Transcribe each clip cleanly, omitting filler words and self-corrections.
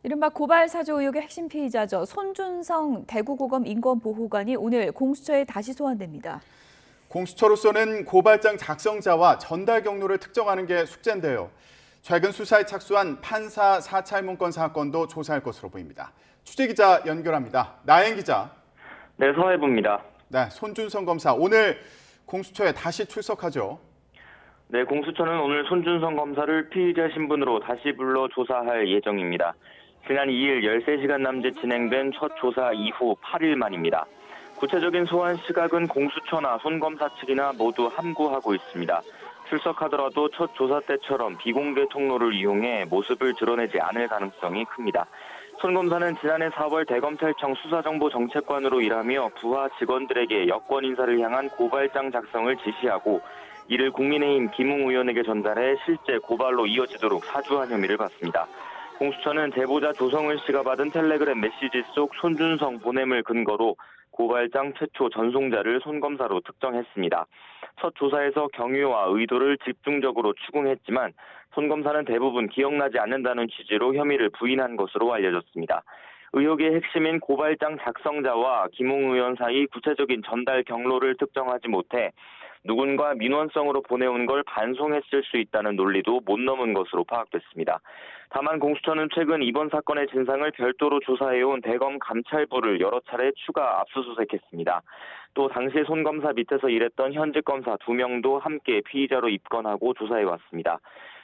이른바 고발 사주 의혹의 핵심 피의자죠. 손준성 대구고검 인권보호관이 오늘 공수처에 다시 소환됩니다. 공수처로서는 고발장 작성자와 전달 경로를 특정하는 게 숙제인데요. 최근 수사에 착수한 판사 사찰 문건 사건도 조사할 것으로 보입니다. 취재기자 연결합니다. 나행 기자. 네, 서해부입니다. 네, 손준성 검사 오늘 공수처에 다시 출석하죠. 네, 공수처는 오늘 손준성 검사를 피의자 신분으로 다시 불러 조사할 예정입니다. 지난 2일 13시간 남짓 진행된 첫 조사 이후 8일 만입니다. 구체적인 소환 시각은 공수처나 손 검사 측이나 모두 함구하고 있습니다. 출석하더라도 첫 조사 때처럼 비공개 통로를 이용해 모습을 드러내지 않을 가능성이 큽니다. 손 검사는 지난해 4월 대검찰청 수사정보정책관으로 일하며 부하 직원들에게 여권 인사를 향한 고발장 작성을 지시하고 이를 국민의힘 김웅 의원에게 전달해 실제 고발로 이어지도록 사주한 혐의를 받습니다. 공수처는 제보자 조성은 씨가 받은 텔레그램 메시지 속 손준성 보냄을 근거로 고발장 최초 전송자를 손 검사로 특정했습니다. 첫 조사에서 경위와 의도를 집중적으로 추궁했지만 손 검사는 대부분 기억나지 않는다는 취지로 혐의를 부인한 것으로 알려졌습니다. 의혹의 핵심인 고발장 작성자와 김웅 의원 사이 구체적인 전달 경로를 특정하지 못해 누군가 민원성으로 보내온 걸 반송했을 수 있다는 논리도 못 넘은 것으로 파악됐습니다. 다만 공수처는 최근 이번 사건의 진상을 별도로 조사해온 대검 감찰부를 여러 차례 추가 압수수색했습니다. 또 당시 손 검사 밑에서 일했던 현직 검사 2명도 함께 피의자로 입건하고 조사해왔습니다.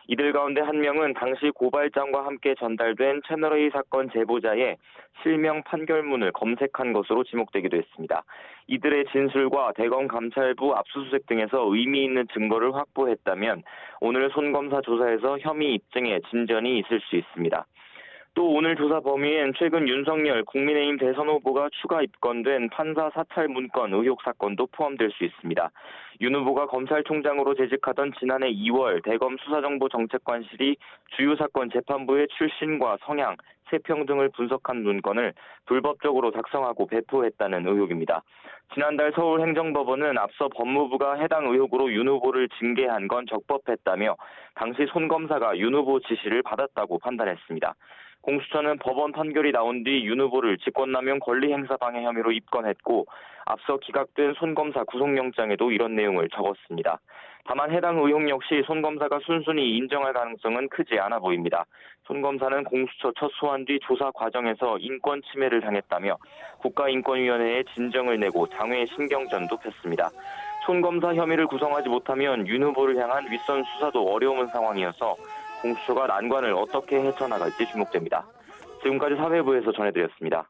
이들 가운데 한 명은 당시 고발장과 함께 전달된 채널A 사건 제보자의 실명 판결문을 검색한 것으로 지목되기도 했습니다. 이들의 진술과 대검 감찰부 압수수색 등에서 의미 있는 증거를 확보했다면 오늘 손 검사 조사에서 혐의 입증에 진전이 있을 수 있습니다. 또 오늘 조사 범위엔 최근 윤석열 국민의힘 대선 후보가 추가 입건된 판사 사찰 문건 의혹 사건도 포함될 수 있습니다. 윤 후보가 검찰총장으로 재직하던 지난해 2월 대검 수사정보정책관실이 주요 사건 재판부의 출신과 성향, 세평 등을 분석한 문건을 불법적으로 작성하고 배포했다는 의혹입니다. 지난달 서울행정법원은 앞서 법무부가 해당 의혹으로 윤 후보를 징계한 건 적법했다며 당시 손 검사가 윤 후보 지시를 받았다고 판단했습니다. 공수처는 법원 판결이 나온 뒤 윤 후보를 직권남용 권리행사 방해 혐의로 입건했고 앞서 기각된 손 검사 구속영장에도 이런 내용을 적었습니다. 다만 해당 의혹 역시 손 검사가 순순히 인정할 가능성은 크지 않아 보입니다. 손 검사는 공수처 첫 소환 뒤 조사 과정에서 인권 침해를 당했다며 국가인권위원회에 진정을 내고 장외 신경전도 폈습니다. 손 검사 혐의를 구성하지 못하면 윤 후보를 향한 윗선 수사도 어려운 상황이어서 공수처가 난관을 어떻게 헤쳐나갈지 주목됩니다. 지금까지 사회부에서 전해드렸습니다.